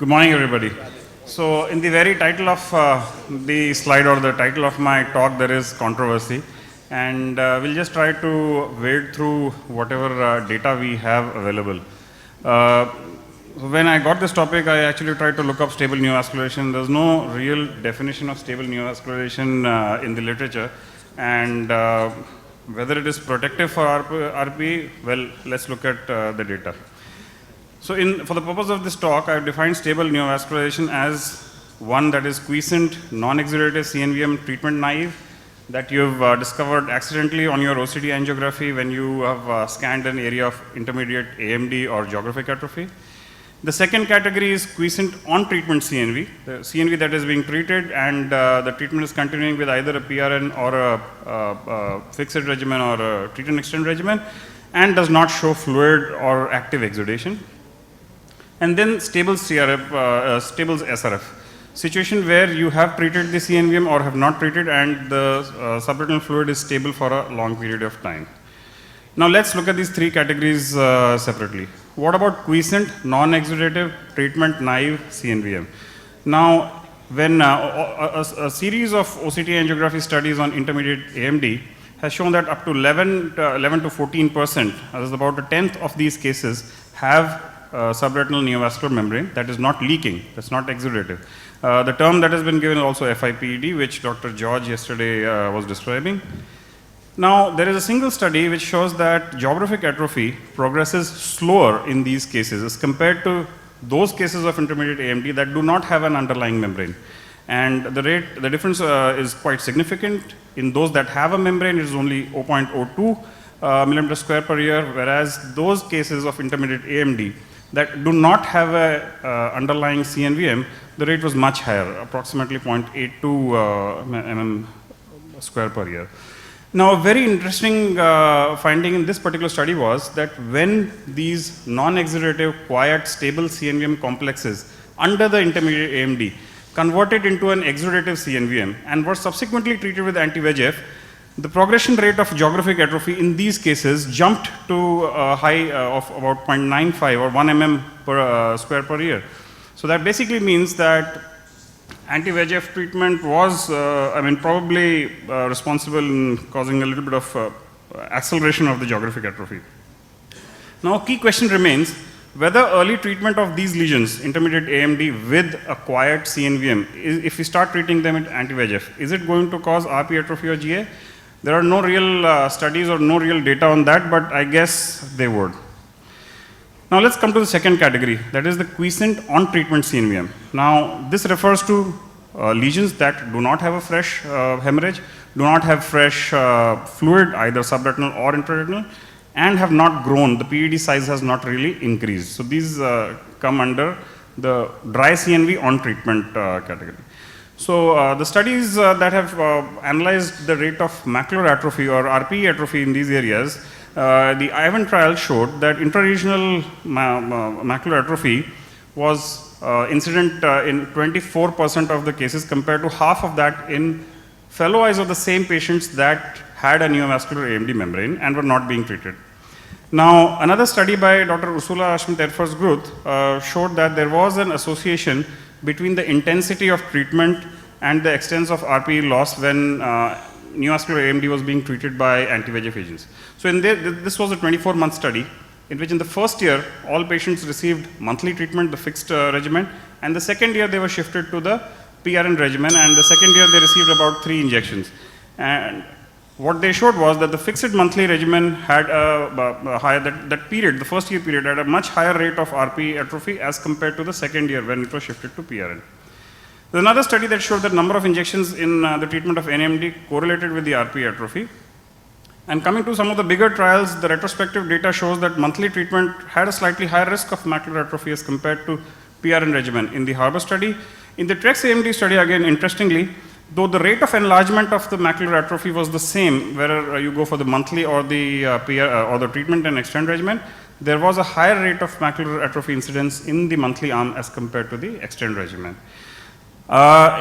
Good morning, everybody. So, in the very title of the slide or the title of my talk, there is controversy, and we'll just try to wade through whatever data we have available. When I got this topic, I actually tried to look up stable neovascularization. There's no real definition of stable neovascularization in the literature, and whether it is protective for RP, well, let's look at the data. So for the purpose of this talk, I have defined stable neovascularization as one that is quiescent, non-exudative CNVM treatment naive that you've discovered accidentally on your OCT angiography when you have scanned an area of intermediate AMD or geographic atrophy. The second category is quiescent on-treatment CNV, the CNV that is being treated and the treatment is continuing with either a PRN or a fixed regimen or a treat and extend regimen and does not show fluid or active exudation. And then stable CRF, stable SRF, situation where you have treated the CNVM or have not treated and the subretinal fluid is stable for a long period of time. Now let's look at these three categories separately. What about quiescent, non-exudative, treatment naive CNVM? Now, when a series of OCT angiography studies on intermediate AMD has shown that up to 11 to 14%, that is about a tenth of these cases, have subretinal neovascular membrane that is not leaking, that's not exudative. The term that has been given is also FIPED, which Dr. George yesterday was describing. Now, there is a single study which shows that geographic atrophy progresses slower in these cases as compared to those cases of intermediate AMD that do not have an underlying membrane. And the difference is quite significant. In those that have a membrane, it is only 0.02 millimeter square per year, whereas those cases of intermediate AMD that do not have a underlying CNVM, the rate was much higher, approximately 0.82 mm square per year. Now, a very interesting finding in this particular study was that when these non-exudative, quiet, stable CNVM complexes under the intermediate AMD converted into an exudative CNVM and were subsequently treated with anti-VEGF, the progression rate of geographic atrophy in these cases jumped to a high of about 0.95 or 1 mm per square per year. So that basically means that anti-VEGF treatment was, probably responsible in causing a little bit of acceleration of the geographic atrophy. Now, a key question remains whether early treatment of these lesions, intermediate AMD with a quiet CNVM, if we start treating them with anti-VEGF, is it going to cause RP atrophy or GA? There are no real studies or no real data on that, but I guess they would. Now let's come to the second category, that is the quiescent on-treatment CNVM. Now this refers to lesions that do not have a fresh hemorrhage, do not have fresh fluid, either subretinal or intraretinal, and have not grown. The PED size has not really increased. So these come under the dry CNV on-treatment category. So the studies that have analyzed the rate of macular atrophy or RPE atrophy in these areas, the IVAN trial showed that intraregional macular atrophy was incident in 24% of the cases compared to half of that in fellow eyes of the same patients that had a neovascular AMD membrane and were not being treated. Now, another study by Dr. Ursula Schmidt-Erfurst-Gruth showed that there was an association between the intensity of treatment and the extent of RPE loss when neovascular AMD was being treated by anti-VEGF agents. So this was a 24-month study in which in the first year, all patients received monthly treatment, the fixed regimen, and the second year they were shifted to the PRN regimen, and the second year they received about 3 injections. And what they showed was that the fixed monthly regimen had a higher, that period, the first year period, had a much higher rate of RPE atrophy as compared to the second year when it was shifted to PRN. There's another study that showed that number of injections in the treatment of NAMD correlated with the RPE atrophy. And coming to some of the bigger trials, the retrospective data shows that monthly treatment had a slightly higher risk of macular atrophy as compared to PRN regimen in the HARBOR study. In the TREX AMD study, again, interestingly, though the rate of enlargement of the macular atrophy was the same, whether you go for the monthly or the or the treatment and extend regimen, there was a higher rate of macular atrophy incidence in the monthly arm as compared to the extend regimen.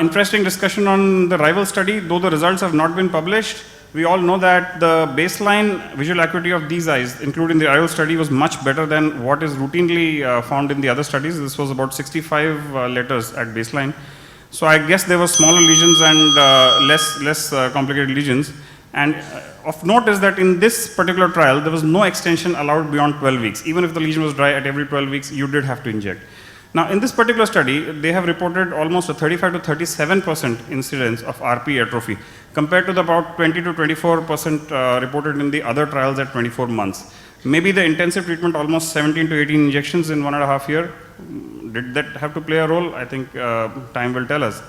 Interesting discussion on the rival study, though the results have not been published. we all know that the baseline visual acuity of these eyes, including the IOL study, was much better than what is routinely found in the other studies. This was about 65 letters at baseline. So I guess there were smaller lesions and less complicated lesions. And of note is that in this particular trial, there was no extension allowed beyond 12 weeks. Even if the lesion was dry at every 12 weeks, you did have to inject. Now, in this particular study, they have reported almost a 35 to 37% incidence of RP atrophy, compared to the about 20 to 24% reported in the other trials at 24 months. Maybe the intensive treatment, almost 17 to 18 injections in 1.5 years, did that have to play a role? I think time will tell us.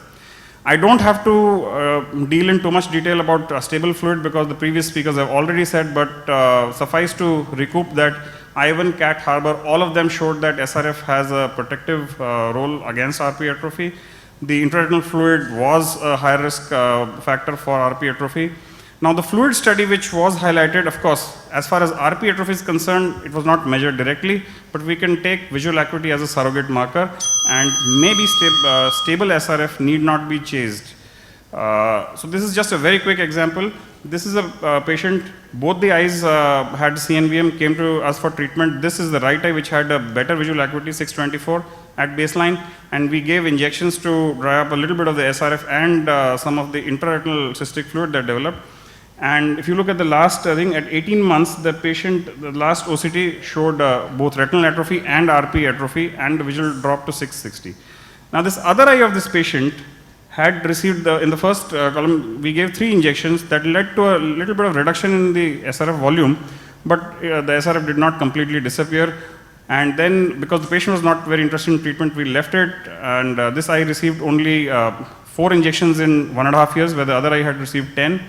I don't have to deal in too much detail about stable fluid because the previous speakers have already said, but suffice to recoup that IVAN, CAT, Harbor, all of them showed that SRF has a protective role against RP atrophy. The intraretinal fluid was a higher risk factor for RP atrophy. Now the fluid study which was highlighted, of course, as far as RP atrophy is concerned, it was not measured directly, but we can take visual acuity as a surrogate marker, and maybe stable SRF need not be chased. So this is just a very quick example. This is a patient, both the eyes had CNVM, came to us for treatment. This is the right eye which had a better visual acuity, 624 at baseline, and we gave injections to dry up a little bit of the SRF and some of the intraretinal cystic fluid that developed. And if you look at the last, I think at 18 months, the patient, the last OCT showed both retinal atrophy and RP atrophy, and the visual dropped to 660. Now this other eye of this patient had received, in the first column, we gave 3 injections that led to a little bit of reduction in the SRF volume, but the SRF did not completely disappear. And then, because the patient was not very interested in treatment, we left it, and this eye received only 4 injections in 1.5 years, where the other eye had received 10.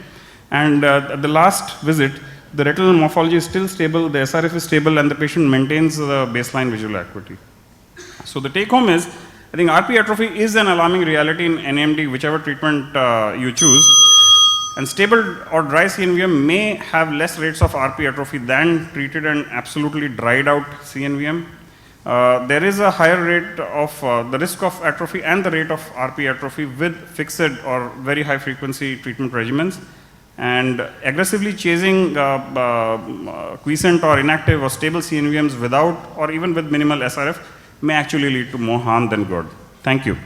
And at the last visit, the retinal morphology is still stable, the SRF is stable, and the patient maintains the baseline visual acuity. So the take home is, I think RP atrophy is an alarming reality in NAMD, whichever treatment you choose. And stable or dry CNVM may have less rates of RP atrophy than treated and absolutely dried out CNVM. There is a higher rate of the risk of atrophy and the rate of RP atrophy with fixed or very high frequency treatment regimens. And aggressively chasing quiescent or inactive or stable CNVMs without or even with minimal SRF may actually lead to more harm than good. Thank you.